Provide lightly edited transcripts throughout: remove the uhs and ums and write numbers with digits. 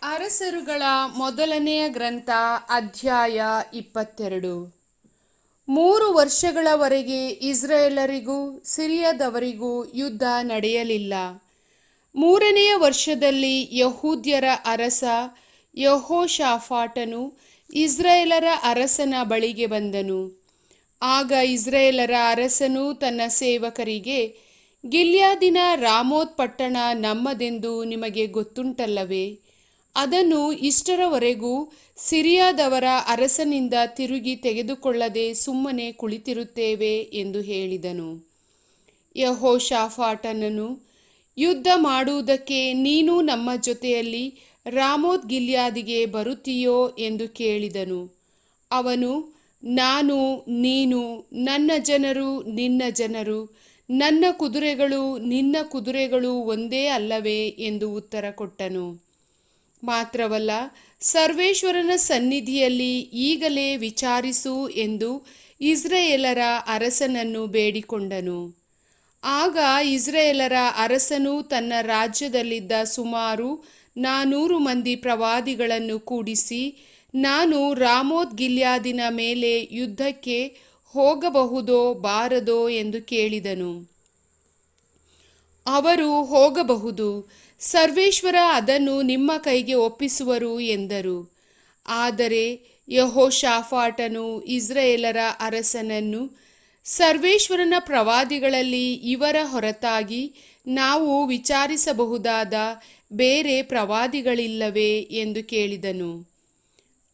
ಅರಸರುಗಳ ಮೊದಲನೆಯ ಗ್ರಂಥ ಅಧ್ಯಾಯ 22. 3 ವರ್ಷಗಳವರೆಗೆ ಇಸ್ರಾಯೇಲರಿಗೂ ಸಿರಿಯದವರಿಗೂ ಯುದ್ಧ ನಡೆಯಲಿಲ್ಲ. 3ನೆಯ ವರ್ಷದಲ್ಲಿ ಯಹೂದ್ಯರ ಅರಸ ಯೆಹೋಷಾಫಾಟನು ಇಸ್ರಾಯೇಲರ ಅರಸನ ಬಳಿಗೆ ಬಂದನು. ಆಗ ಇಸ್ರಾಯೇಲರ ಅರಸನು ತನ್ನ ಸೇವಕರಿಗೆ, ಗಿಲ್ಯಾದಿನ ರಾಮೋತ್ ಪಟ್ಟಣ ನಮ್ಮದೆಂದು ನಿಮಗೆ ಗೊತ್ತುಂಟಲ್ಲವೇ? ಅದನ್ನು ಇಷ್ಟರವರೆಗೂ ಸಿರಿಯಾದವರ ಅರಸನಿಂದ ತಿರುಗಿ ತೆಗೆದುಕೊಳ್ಳದೆ ಸುಮ್ಮನೆ ಕುಳಿತಿರುತ್ತೇವೆ ಎಂದು ಹೇಳಿದನು. ಯೆಹೋಷಾಫಾಟನನು, ಯುದ್ಧ ಮಾಡುವುದಕ್ಕೆ ನೀನು ನಮ್ಮ ಜೊತೆಯಲ್ಲಿ ರಾಮೋತ್ ಗಿಲ್ಯಾದಿಗೆ ಬರುತ್ತೀಯೋ ಎಂದು ಕೇಳಿದನು. ಅವನು, ನಾನು, ನೀನು, ನನ್ನ ಜನರು ನಿನ್ನ ಜನರು, ನನ್ನ ಕುದುರೆಗಳು ನಿನ್ನ ಕುದುರೆಗಳು ಒಂದೇ ಅಲ್ಲವೇ ಎಂದು ಉತ್ತರ ಕೊಟ್ಟನು. ಮಾತ್ರವಲ್ಲ, ಸರ್ವೇಶ್ವರನ ಸನ್ನಿಧಿಯಲ್ಲಿ ಈಗಲೇ ವಿಚಾರಿಸು ಎಂದು ಇಸ್ರಾಯೇಲರ ಅರಸನನ್ನು ಬೇಡಿಕೊಂಡನು. ಆಗ ಇಸ್ರಾಯೇಲರ ಅರಸನು ತನ್ನ ರಾಜ್ಯದಲ್ಲಿದ್ದ ಸುಮಾರು 400 ಮಂದಿ ಪ್ರವಾದಿಗಳನ್ನು ಕೂಡಿಸಿ, ನಾನು ರಾಮೋತ್ ಗಿಲ್ಯಾದಿನ ಮೇಲೆ ಯುದ್ಧಕ್ಕೆ ಹೋಗಬಹುದೋ ಬಾರದೋ ಎಂದು ಕೇಳಿದನು. ಅವರು, ಹೋಗಬಹುದು, ಸರ್ವೇಶ್ವರ ಅದನ್ನು ನಿಮ್ಮ ಕೈಗೆ ಒಪ್ಪಿಸುವರು ಎಂದರು. ಆದರೆ ಯೆಹೋಷಾಫಾಟನು ಇಸ್ರಾಯೇಲರ ಅರಸನನ್ನು, ಸರ್ವೇಶ್ವರನ ಪ್ರವಾದಿಗಳಲ್ಲಿ ಇವರ ಹೊರತಾಗಿ ನಾವು ವಿಚಾರಿಸಬಹುದಾದ ಬೇರೆ ಪ್ರವಾದಿಗಳಿಲ್ಲವೇ ಎಂದು ಕೇಳಿದನು.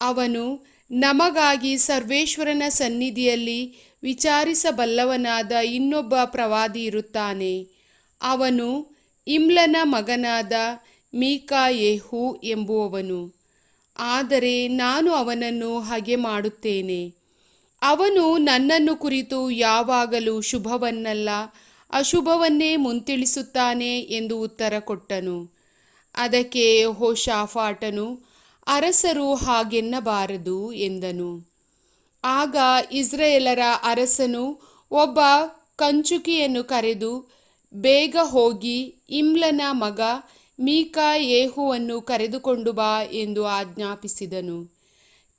ಅವನು, ನಮಗಾಗಿ ಸರ್ವೇಶ್ವರನ ಸನ್ನಿಧಿಯಲ್ಲಿ ವಿಚಾರಿಸಬಲ್ಲವನಾದ ಇನ್ನೊಬ್ಬ ಪ್ರವಾದಿ ಇರುತ್ತಾನೆ. ಅವನು ಇಮ್ಲನ ಮಗನಾದ ಮೀಕಾಯೆಹು ಎಂಬುವವನು. ಆದರೆ ನಾನು ಅವನನ್ನು ಹಗೆ ಮಾಡುತ್ತೇನೆ. ಅವನು ನನ್ನನ್ನು ಕುರಿತು ಯಾವಾಗಲೂ ಶುಭವನ್ನಲ್ಲ ಅಶುಭವನ್ನೇ ಮುಂತಿಳಿಸುತ್ತಾನೆ ಎಂದು ಉತ್ತರ ಕೊಟ್ಟನು. ಅದಕ್ಕೆ ಯೆಹೋಷಾಫಾಟನು, ಅರಸರು ಹಾಗೆನ್ನಬಾರದು ಎಂದನು. ಆಗ ಇಸ್ರಾಯೇಲರ ಅರಸನು ಒಬ್ಬ ಕಂಚುಕಿಯನ್ನು ಕರೆದು, ಬೇಗ ಹೋಗಿ ಇಮ್ಲನ ಮಗ ಮೀಕಾಯೆಹುವನ್ನು ಕರೆದುಕೊಂಡು ಬಾ ಎಂದು ಆಜ್ಞಾಪಿಸಿದನು.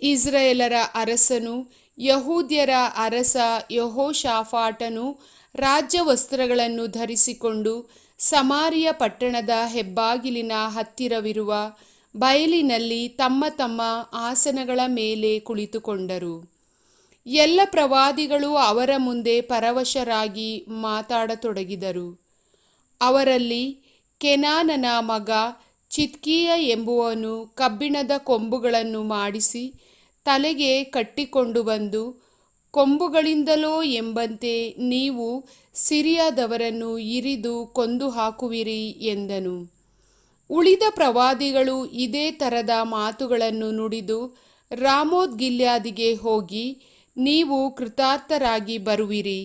ಇಸ್ರಾಯೇಲರ ಅರಸನು ಯಹೂದ್ಯರ ಅರಸ ಯೆಹೋಷಾಫಾಟನು ರಾಜ್ಯವಸ್ತ್ರಗಳನ್ನು ಧರಿಸಿಕೊಂಡು ಸಮಾರಿಯ ಪಟ್ಟಣದ ಹೆಬ್ಬಾಗಿಲಿನ ಹತ್ತಿರವಿರುವ ಬಯಲಿನಲ್ಲಿ ತಮ್ಮ ತಮ್ಮ ಆಸನಗಳ ಮೇಲೆ ಕುಳಿತುಕೊಂಡರು. ಎಲ್ಲ ಪ್ರವಾದಿಗಳು ಅವರ ಮುಂದೆ ಪರವಶರಾಗಿ ಮಾತಾಡತೊಡಗಿದರು. ಅವರಲ್ಲಿ ಕೆನಾನನ ಮಗ ಚಿದ್ಕೀಯ ಎಂಬುವನು ಕಬ್ಬಿಣದ ಕೊಂಬುಗಳನ್ನು ಮಾಡಿಸಿ ತಲೆಗೆ ಕಟ್ಟಿಕೊಂಡು ಬಂದು, ಕೊಂಬುಗಳಿಂದಲೋ ಎಂಬಂತೆ ನೀವು ಸಿರಿಯಾದವರನ್ನು ಇರಿದು ಕೊಂದು ಹಾಕುವಿರಿ ಎಂದನು. ಉಳಿದ ಪ್ರವಾದಿಗಳು ಇದೇ ಥರದ ಮಾತುಗಳನ್ನು ನುಡಿದು ರಾಮೋತ್ ಗಿಲ್ಯಾದಿಗೆ ಹೋಗಿ, ನೀವು ಕೃತಾರ್ಥರಾಗಿ ಬರುವಿರಿ,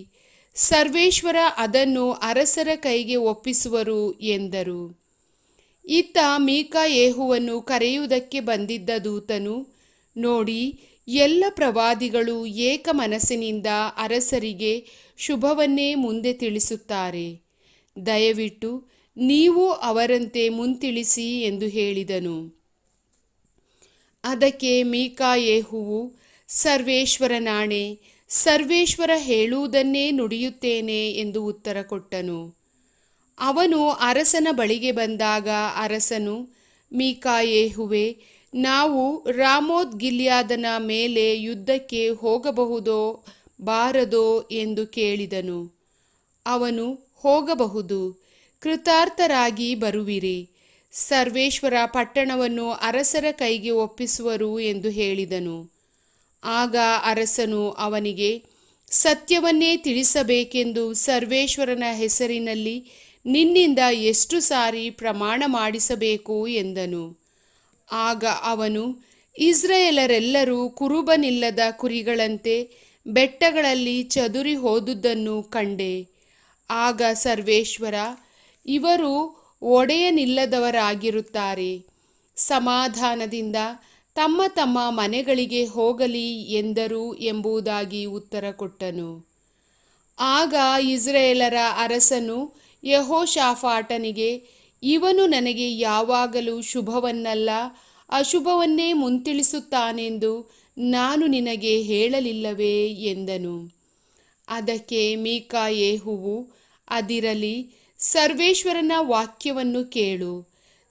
ಸರ್ವೇಶ್ವರ ಅದನ್ನು ಅರಸರ ಕೈಗೆ ಒಪ್ಪಿಸುವರು ಎಂದರು. ಇತ್ತ ಮೀಕಾಯೆಹುವನ್ನು ಕರೆಯುವುದಕ್ಕೆ ಬಂದಿದ್ದ ದೂತನು, ನೋಡಿ, ಎಲ್ಲ ಪ್ರವಾದಿಗಳು ಏಕ ಮನಸ್ಸಿನಿಂದ ಅರಸರಿಗೆ ಶುಭವನ್ನೇ ಮುಂದೆ ತಿಳಿಸುತ್ತಾರೆ. ದಯವಿಟ್ಟು ನೀವು ಅವರಂತೆ ಮುಂತಿಳಿಸಿ ಎಂದು ಹೇಳಿದನು. ಅದಕ್ಕೆ ಮೀಕಾಯೆಹುವು, ಸರ್ವೇಶ್ವರನಾಣೆ, ಸರ್ವೇಶ್ವರ ಹೇಳುವುದನ್ನೇ ನುಡಿಯುತ್ತೇನೆ ಎಂದು ಉತ್ತರ ಕೊಟ್ಟನು. ಅವನು ಅರಸನ ಬಳಿಗೆ ಬಂದಾಗ ಅರಸನು, ಮೀಕಾಯೆಹುವೇ, ನಾವು ರಾಮೋತ್ ಗಿಲ್ಯಾದನ ಮೇಲೆ ಯುದ್ಧಕ್ಕೆ ಹೋಗಬಹುದೋ ಬಾರದೋ ಎಂದು ಕೇಳಿದನು. ಅವನು, ಹೋಗಬಹುದು, ಕೃತಾರ್ಥರಾಗಿ ಬರುವಿರಿ, ಸರ್ವೇಶ್ವರ ಪಟ್ಟಣವನ್ನು ಅರಸರ ಕೈಗೆ ಒಪ್ಪಿಸುವರು ಎಂದು ಹೇಳಿದನು. ಆಗ ಅರಸನು ಅವನಿಗೆ, ಸತ್ಯವನ್ನೇ ತಿಳಿಸಬೇಕೆಂದು ಸರ್ವೇಶ್ವರನ ಹೆಸರಿನಲ್ಲಿ ನಿನ್ನಿಂದ ಎಷ್ಟು ಸಾರಿ ಪ್ರಮಾಣ ಮಾಡಿಸಬೇಕು ಎಂದನು. ಆಗ ಅವನು, ಇಸ್ರಾಯೇಲರೆಲ್ಲರೂ ಕುರುಬನಿಲ್ಲದ ಕುರಿಗಳಂತೆ ಬೆಟ್ಟಗಳಲ್ಲಿ ಚದುರಿ ಹೋದುದನ್ನು ಕಂಡೆ. ಆಗ ಸರ್ವೇಶ್ವರ, ಇವರು ಒಡೆಯನಿಲ್ಲದವರಾಗಿರುತ್ತಾರೆ, ಸಮಾಧಾನದಿಂದ ತಮ್ಮ ತಮ್ಮ ಮನೆಗಳಿಗೆ ಹೋಗಲಿ ಎಂದರು ಎಂಬುದಾಗಿ ಉತ್ತರ ಕೊಟ್ಟನು. ಆಗ ಇಸ್ರಾಯೇಲರ ಅರಸನು ಯೆಹೋಷಾಫಾಟನಿಗೆ, ಇವನು ನನಗೆ ಯಾವಾಗಲೂ ಶುಭವನ್ನಲ್ಲ ಅಶುಭವನ್ನೇ ಮುಂತಿಳಿಸುತ್ತಾನೆಂದು ನಾನು ನಿನಗೆ ಹೇಳಲಿಲ್ಲವೇ ಎಂದನು. ಅದಕ್ಕೆ ಮೀಕಾಯೆಹುವು, ಅದಿರಲಿ, ಸರ್ವೇಶ್ವರನ ವಾಕ್ಯವನ್ನು ಕೇಳು.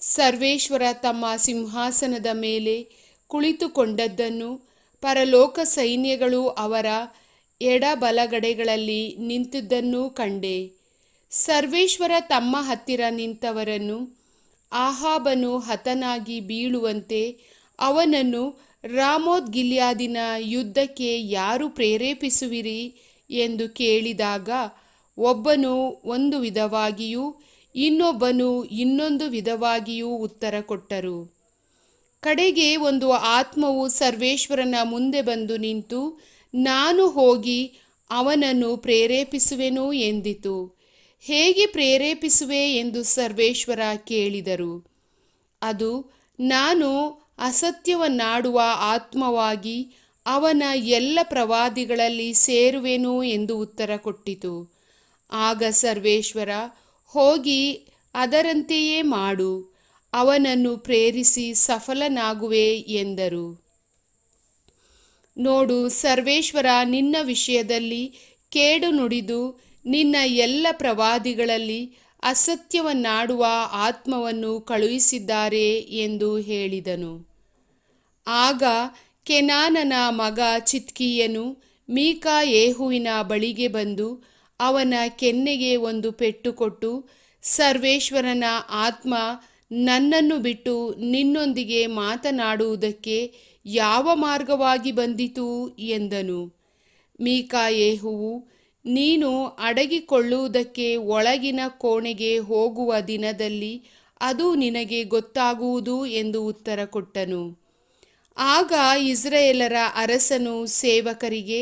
ಸರ್ವೇಶ್ವರ ತಮ್ಮ ಸಿಂಹಾಸನದ ಮೇಲೆ ಕುಳಿತುಕೊಂಡದ್ದನ್ನು, ಪರಲೋಕ ಸೈನ್ಯಗಳು ಅವರ ಎಡಬಲಗಡೆಗಳಲ್ಲಿ ನಿಂತಿದ್ದನ್ನೂ ಕಂಡೆ. ಸರ್ವೇಶ್ವರ ತಮ್ಮ ಹತ್ತಿರ ನಿಂತವರನ್ನು, ಆಹಾಬನು ಹತನಾಗಿ ಬೀಳುವಂತೆ ಅವನನ್ನು ರಾಮೋತ್ ಗಿಲ್ಯಾದಿನ ಯುದ್ಧಕ್ಕೆ ಯಾರು ಪ್ರೇರೇಪಿಸುವಿರಿ ಎಂದು ಕೇಳಿದಾಗ, ಒಬ್ಬನು ಒಂದು ವಿಧವಾಗಿಯೂ ಇನ್ನೊಬ್ಬನು ಇನ್ನೊಂದು ವಿಧವಾಗಿಯೂ ಉತ್ತರ ಕೊಟ್ಟರು. ಕಡೆಗೆ ಒಂದು ಆತ್ಮವು ಸರ್ವೇಶ್ವರನ ಮುಂದೆ ಬಂದು ನಿಂತು, ನಾನು ಹೋಗಿ ಅವನನ್ನು ಪ್ರೇರೇಪಿಸುವೆನು ಎಂದಿತು. ಹೇಗೆ ಪ್ರೇರೇಪಿಸುವೆ ಎಂದು ಸರ್ವೇಶ್ವರ ಕೇಳಿದರು. ಅದು, ನಾನು ಅಸತ್ಯವನ್ನಾಡುವ ಆತ್ಮವಾಗಿ ಅವನ ಎಲ್ಲ ಪ್ರವಾದಿಗಳಲ್ಲಿ ಸೇರುವೆನು ಎಂದು ಉತ್ತರ ಕೊಟ್ಟಿತು. ಆಗ ಸರ್ವೇಶ್ವರ, ಹೋಗಿ ಅದರಂತೆಯೇ ಮಾಡು, ಅವನನ್ನು ಪ್ರೇರಿಸಿ ಸಫಲನಾಗುವೆ ಎಂದರು. ನೋಡು, ಸರ್ವೇಶ್ವರ ನಿನ್ನ ವಿಷಯದಲ್ಲಿ ಕೇಡು ನುಡಿದು ನಿನ್ನ ಎಲ್ಲ ಪ್ರವಾದಿಗಳಲ್ಲಿ ಅಸತ್ಯವನ್ನಾಡುವ ಆತ್ಮವನ್ನು ಕಳುಹಿಸಿದ್ದಾರೆ ಎಂದು ಹೇಳಿದನು. ಆಗ ಕೆನಾನನ ಮಗ ಚಿದ್ಕೀಯನು ಮೀಕಾಯೆಹುವಿನ ಬಳಿಗೆ ಬಂದು ಅವನ ಕೆನ್ನೆಗೆ ಒಂದು ಪೆಟ್ಟು ಕೊಟ್ಟು, ಸರ್ವೇಶ್ವರನ ಆತ್ಮ ನನ್ನನ್ನು ಬಿಟ್ಟು ನಿನ್ನೊಂದಿಗೆ ಮಾತನಾಡುವುದಕ್ಕೆ ಯಾವ ಮಾರ್ಗವಾಗಿ ಬಂದಿತು ಎಂದನು. ಮೀಕಾಯೆಹುವು, ನೀನು ಅಡಗಿಕೊಳ್ಳುವುದಕ್ಕೆ ಒಳಗಿನ ಕೋಣೆಗೆ ಹೋಗುವ ದಿನದಲ್ಲಿ ಅದು ನಿನಗೆ ಗೊತ್ತಾಗುವುದು ಎಂದು ಉತ್ತರ ಕೊಟ್ಟನು. ಆಗ ಇಸ್ರಾಯೇಲರ ಅರಸನು ಸೇವಕರಿಗೆ,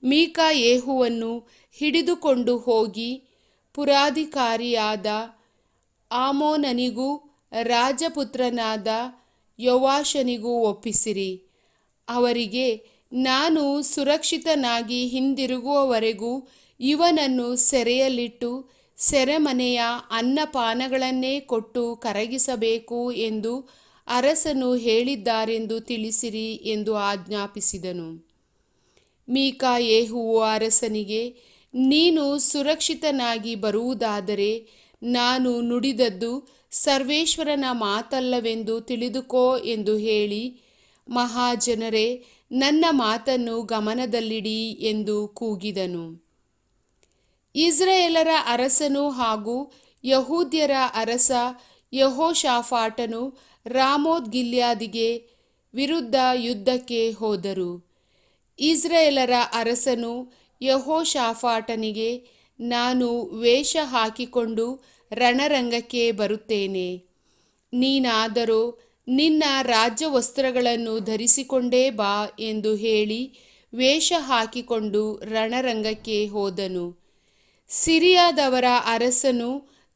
ಮೀಕಾಯೆಹುವನ್ನು ಹಿಡಿದುಕೊಂಡು ಹೋಗಿ ಪುರಾಧಿಕಾರಿಯಾದ ಆಮೋನನಿಗೂ ರಾಜಪುತ್ರನಾದ ಯೋವಾಷನಿಗೂ ಒಪ್ಪಿಸಿರಿ. ಅವರಿಗೆ, ನಾನು ಸುರಕ್ಷಿತನಾಗಿ ಹಿಂದಿರುಗುವವರೆಗೂ ಇವನನ್ನು ಸೆರೆಯಲ್ಲಿಟ್ಟು ಸೆರೆಮನೆಯ ಅನ್ನಪಾನಗಳನ್ನೇ ಕೊಟ್ಟು ಕರಗಿಸಬೇಕು ಎಂದು ಅರಸನು ಹೇಳಿದ್ದಾರೆಂದು ತಿಳಿಸಿರಿ ಎಂದು ಆಜ್ಞಾಪಿಸಿದನು. ಮೀಕಾಯೆಹುವು ಅರಸನಿಗೆ, ನೀನು ಸುರಕ್ಷಿತನಾಗಿ ಬರುವುದಾದರೆ ನಾನು ನುಡಿದದ್ದು ಸರ್ವೇಶ್ವರನ ಮಾತಲ್ಲವೆಂದು ತಿಳಿದುಕೋ ಎಂದು ಹೇಳಿ, ಮಹಾಜನರೇ, ನನ್ನ ಮಾತನ್ನು ಗಮನದಲ್ಲಿಡಿ ಎಂದು ಕೂಗಿದನು. ಇಸ್ರಾಯೇಲರ ಅರಸನು ಹಾಗೂ ಯಹೂದ್ಯರ ಅರಸ ಯೆಹೋಷಾಫಾಟನು ರಾಮೋತ್ ಗಿಲ್ಯಾದಿಗೆ ವಿರುದ್ಧ ಯುದ್ಧಕ್ಕೆ ಹೋದರು. ಇಸ್ರಾಯೇಲರ ಅರಸನು ಯೆಹೋಷಾಫಾಟನಿಗೆ, ನಾನು ವೇಷ ಹಾಕಿಕೊಂಡು ರಣರಂಗಕ್ಕೆ ಬರುತ್ತೇನೆ, ನೀನಾದರೋ ನಿನ್ನ ರಾಜ್ಯವಸ್ತ್ರಗಳನ್ನು ಧರಿಸಿಕೊಂಡೇ ಬಾ ಎಂದು ಹೇಳಿ ವೇಷ ಹಾಕಿಕೊಂಡು ರಣರಂಗಕ್ಕೆ ಹೋದನು. ಸಿರಿಯಾದವರ ಅರಸನು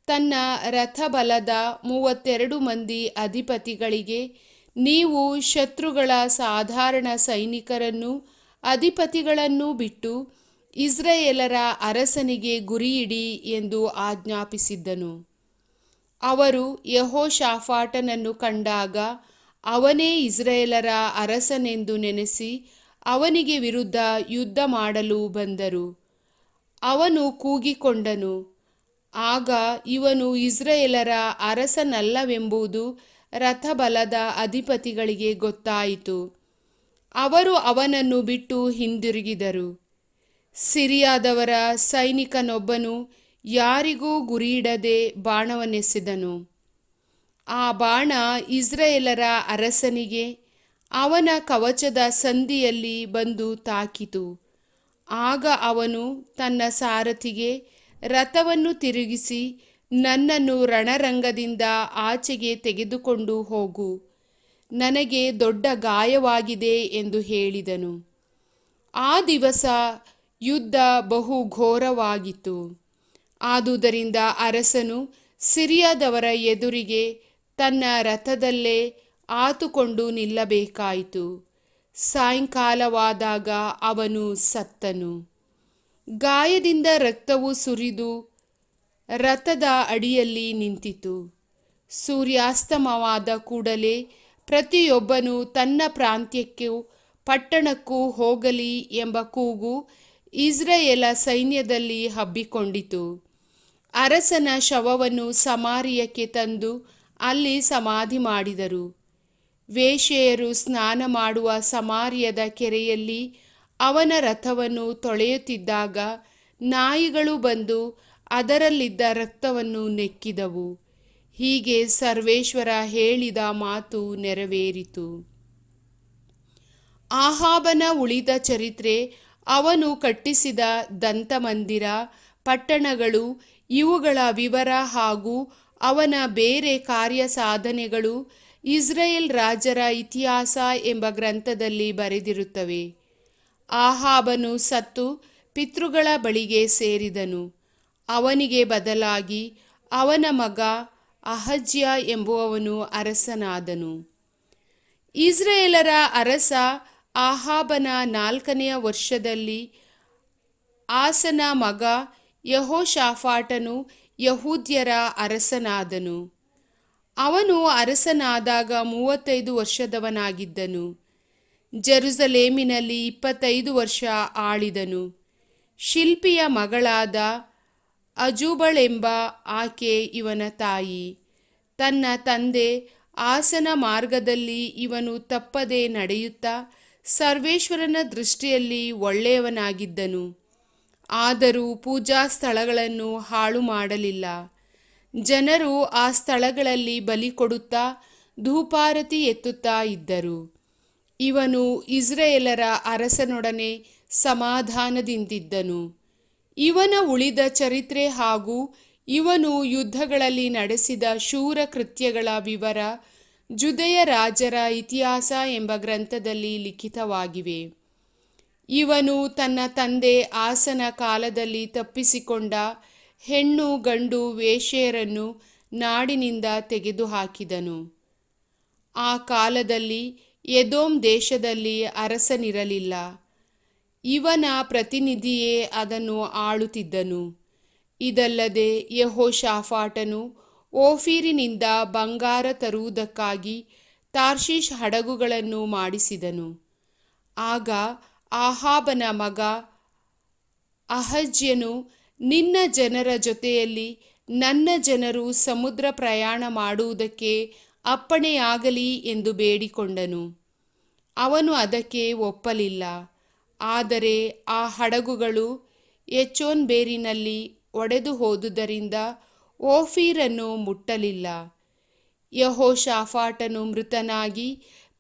ತನ್ನ ರಥಬಲದ 32 ಮಂದಿ ಅಧಿಪತಿಗಳಿಗೆ, ನೀವು ಶತ್ರುಗಳ ಸಾಧಾರಣ ಸೈನಿಕರನ್ನು ಅಧಿಪತಿಗಳನ್ನು ಬಿಟ್ಟು ಇಸ್ರಾಯೇಲರ ಅರಸನಿಗೆ ಗುರಿಯಿಡಿ ಎಂದು ಆಜ್ಞಾಪಿಸಿದ್ದನು. ಅವರು ಯೆಹೋಷಾಫಾಟನನ್ನು ಕಂಡಾಗ ಅವನೇ ಇಸ್ರಾಯೇಲರ ಅರಸನೆಂದು ನೆನೆಸಿ ಅವನಿಗೆ ವಿರುದ್ಧ ಯುದ್ಧ ಮಾಡಲು ಬಂದರು. ಅವನು ಕೂಗಿಕೊಂಡನು. ಆಗ ಇವನು ಇಸ್ರಾಯೇಲರ ಅರಸನಲ್ಲವೆಂಬುದು ರಥಬಲದ ಅಧಿಪತಿಗಳಿಗೆ ಗೊತ್ತಾಯಿತು. ಅವರು ಅವನನ್ನು ಬಿಟ್ಟು ಹಿಂದಿರುಗಿದರು. ಸಿರಿಯಾದವರ ಸೈನಿಕನೊಬ್ಬನು ಯಾರಿಗೂ ಗುರಿಯಿಡದೆ ಬಾಣವನ್ನೆಸೆದನು. ಆ ಬಾಣ ಇಸ್ರಾಯೇಲರ ಅರಸನಿಗೆ ಅವನ ಕವಚದ ಸಂದಿಯಲ್ಲಿ ಬಂದು ತಾಕಿತು. ಆಗ ಅವನು ತನ್ನ ಸಾರಥಿಗೆ, ರಥವನ್ನು ತಿರುಗಿಸಿ ನನ್ನನ್ನು ರಣರಂಗದಿಂದ ಆಚೆಗೆ ತೆಗೆದುಕೊಂಡು ಹೋಗು, ನನಗೆ ದೊಡ್ಡ ಗಾಯವಾಗಿದೆ ಎಂದು ಹೇಳಿದನು. ಆ ದಿವಸ ಯುದ್ಧ ಬಹು ಘೋರವಾಗಿತ್ತು. ಆದುದರಿಂದ ಅರಸನು ಸಿರಿಯಾದವರ ಎದುರಿಗೆ ತನ್ನ ರಥದಲ್ಲೇ ಆತುಕೊಂಡು ನಿಲ್ಲಬೇಕಾಯಿತು. ಸಾಯಂಕಾಲವಾದಾಗ ಅವನು ಸತ್ತನು. ಗಾಯದಿಂದ ರಕ್ತವು ಸುರಿದು ರಥದ ಅಡಿಯಲ್ಲಿ ನಿಂತಿತು. ಸೂರ್ಯಾಸ್ತಮವಾದ ಕೂಡಲೇ ಪ್ರತಿಯೊಬ್ಬನು ತನ್ನ ಪ್ರಾಂತ್ಯಕ್ಕೂ ಪಟ್ಟಣಕ್ಕೂ ಹೋಗಲಿ ಎಂಬ ಕೂಗು ಇಸ್ರಾಯೇಲ ಸೈನ್ಯದಲ್ಲಿ ಹಬ್ಬಿಕೊಂಡಿತು. ಅರಸನ ಶವವನ್ನು ಸಮಾರ್ಯಕ್ಕೆ ತಂದು ಅಲ್ಲಿ ಸಮಾಧಿ ಮಾಡಿದರು. ವೇಶ್ಯೆಯರು ಸ್ನಾನ ಮಾಡುವ ಸಮಾರ್ಯದ ಕೆರೆಯಲ್ಲಿ ಅವನ ರಥವನ್ನು ತೊಳೆಯುತ್ತಿದ್ದಾಗ ನಾಯಿಗಳು ಬಂದು ಅದರಲ್ಲಿದ್ದ ರಕ್ತವನ್ನು ನೆಕ್ಕಿದವು. ಹೀಗೆ ಸರ್ವೇಶ್ವರ ಹೇಳಿದ ಮಾತು ನೆರವೇರಿತು. ಆಹಾಬನ ಉಳಿದ ಚರಿತ್ರೆ, ಅವನು ಕಟ್ಟಿಸಿದ ದಂತಮಂದಿರ, ಪಟ್ಟಣಗಳು, ಇವುಗಳ ವಿವರ ಹಾಗೂ ಅವನ ಬೇರೆ ಕಾರ್ಯ ಸಾಧನೆಗಳು ಇಸ್ರಾಯೇಲ್ ರಾಜರ ಇತಿಹಾಸ ಎಂಬ ಗ್ರಂಥದಲ್ಲಿ ಬರೆದಿರುತ್ತವೆ. ಆಹಾಬನು ಸತ್ತು ಪಿತೃಗಳ ಬಳಿಗೆ ಸೇರಿದನು. ಅವನಿಗೆ ಬದಲಾಗಿ ಅವನ ಮಗ ಅಹಜ್ಯ ಎಂಬುವವನು ಅರಸನಾದನು. ಇಸ್ರಾಯೇಲರ ಅರಸ ಆಹಾಬನ 4ನೆಯ ವರ್ಷದಲ್ಲಿ ಆಸನ ಮಗ ಯೆಹೋಷಾಫಾಟನು ಯಹೂದ್ಯರ ಅರಸನಾದನು. ಅವನು ಅರಸನಾದಾಗ 35 ವರ್ಷದವನಾಗಿದ್ದನು. ಜೆರುಸಲೇಮಿನಲ್ಲಿ 25 ವರ್ಷ ಆಳಿದನು. ಶಿಲ್ಪಿಯ ಮಗಳಾದ ಅಜೂಬಳೆಂಬ ಆಕೆ ಇವನ ತಾಯಿ. ತನ್ನ ತಂದೆ ಆಸನ ಮಾರ್ಗದಲ್ಲಿ ಇವನು ತಪ್ಪದೆ ನಡೆಯುತ್ತಾ ಸರ್ವೇಶ್ವರನ ದೃಷ್ಟಿಯಲ್ಲಿ ಒಳ್ಳೆಯವನಾಗಿದ್ದನು. ಆದರೂ ಪೂಜಾ ಸ್ಥಳಗಳನ್ನು ಹಾಳು ಮಾಡಲಿಲ್ಲ. ಜನರು ಆ ಸ್ಥಳಗಳಲ್ಲಿ ಬಲಿ ಕೊಡುತ್ತಾ ಧೂಪಾರತಿ ಎತ್ತುತ್ತಾ ಇದ್ದರು. ಇವನು ಇಸ್ರಾಯೇಲರ ಅರಸನೊಡನೆ ಸಮಾಧಾನದಿಂದಿದ್ದನು. ಇವನ ಉಳಿದ ಚರಿತ್ರೆ ಹಾಗೂ ಇವನು ಯುದ್ಧಗಳಲ್ಲಿ ನಡೆಸಿದ ಶೂರ ಕೃತ್ಯಗಳ ವಿವರ ಜುದೆಯ ರಾಜರ ಇತಿಹಾಸ ಎಂಬ ಗ್ರಂಥದಲ್ಲಿ ಲಿಖಿತವಾಗಿವೆ. ಇವನು ತನ್ನ ತಂದೆ ಆಸನ ಕಾಲದಲ್ಲಿ ತಪ್ಪಿಸಿಕೊಂಡ ಹೆಣ್ಣು ಗಂಡು ವೇಶ್ಯೆಯರನ್ನು ನಾಡಿನಿಂದ ತೆಗೆದುಹಾಕಿದನು. ಆ ಕಾಲದಲ್ಲಿ ಎದೋಮ್ ದೇಶದಲ್ಲಿ ಅರಸನಿರಲಿಲ್ಲ. ಇವನ ಪ್ರತಿನಿಧಿಯೇ ಅದನ್ನು ಆಳುತ್ತಿದ್ದನು. ಇದಲ್ಲದೆ ಯೆಹೋಷಾಫಾಟನು ಓಫೀರಿನಿಂದ ಬಂಗಾರ ತರುವುದಕ್ಕಾಗಿ ತಾರ್ಷೀಷ್ ಹಡಗುಗಳನ್ನು ಮಾಡಿಸಿದನು. ಆಗ ಆಹಾಬನ ಮಗ ಅಹಜ್ಯನು, ನಿನ್ನ ಜನರ ಜೊತೆಯಲ್ಲಿ ನನ್ನ ಜನರು ಸಮುದ್ರ ಪ್ರಯಾಣ ಮಾಡುವುದಕ್ಕೆ ಅಪ್ಪಣೆಯಾಗಲಿ ಎಂದು ಬೇಡಿಕೊಂಡನು. ಅವನು ಅದಕ್ಕೆ ಒಪ್ಪಲಿಲ್ಲ. ಆದರೆ ಆ ಹಡಗುಗಳು ಎಚೋನ್ಬೇರಿನಲ್ಲಿ ಒಡೆದು ಹೋದುದರಿಂದ ಓಫೀರನ್ನು ಮುಟ್ಟಲಿಲ್ಲ. ಯೆಹೋಷಾಫಾಟನು ಮೃತನಾಗಿ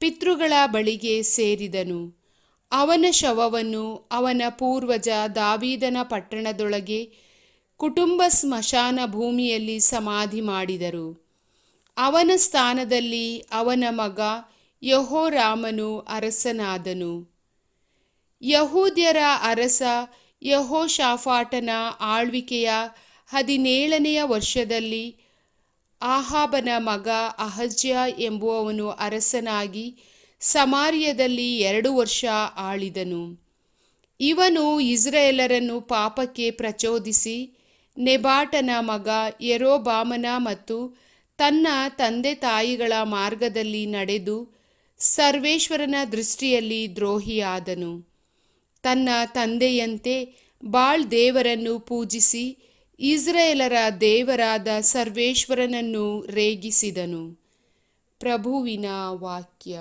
ಪಿತೃಗಳ ಬಳಿಗೆ ಸೇರಿದನು. ಅವನ ಶವವನ್ನು ಅವನ ಪೂರ್ವಜ ದಾವೀದನ ಪಟ್ಟಣದೊಳಗೆ ಕುಟುಂಬ ಸ್ಮಶಾನ ಭೂಮಿಯಲ್ಲಿ ಸಮಾಧಿ ಮಾಡಿದರು. ಅವನ ಸ್ಥಾನದಲ್ಲಿ ಅವನ ಮಗ ಯೆಹೋರಾಮನು ಅರಸನಾದನು. ಯಹೂದ್ಯರ ಅರಸ ಯೆಹೋಷಾಫಾಟನ ಆಳ್ವಿಕೆಯ 17ನೆಯ ವರ್ಷದಲ್ಲಿ ಆಹಾಬನ ಮಗ ಅಹಜ್ಯ ಎಂಬುವವನು ಅರಸನಾಗಿ ಸಮಾರ್ಯದಲ್ಲಿ 2 ವರ್ಷ ಆಳಿದನು. ಇವನು ಇಸ್ರಾಯೇಲರನ್ನು ಪಾಪಕ್ಕೆ ಪ್ರಚೋದಿಸಿ ನೆಬಾಟನ ಮಗ ಯೆರೋಬಾಮನ ಮತ್ತು ತನ್ನ ತಂದೆ ತಾಯಿಗಳ ಮಾರ್ಗದಲ್ಲಿ ನಡೆದು ಸರ್ವೇಶ್ವರನ ದೃಷ್ಟಿಯಲ್ಲಿ ದ್ರೋಹಿಯಾದನು. ತನ್ನ ತಂದೆಯಂತೆ ಬಾಳ್ ದೇವರನ್ನು ಪೂಜಿಸಿ ಇಸ್ರಾಯೇಲರ ದೇವರಾದ ಸರ್ವೇಶ್ವರನನ್ನು ರೇಗಿಸಿದನು. ಪ್ರಭುವಿನ ವಾಕ್ಯ.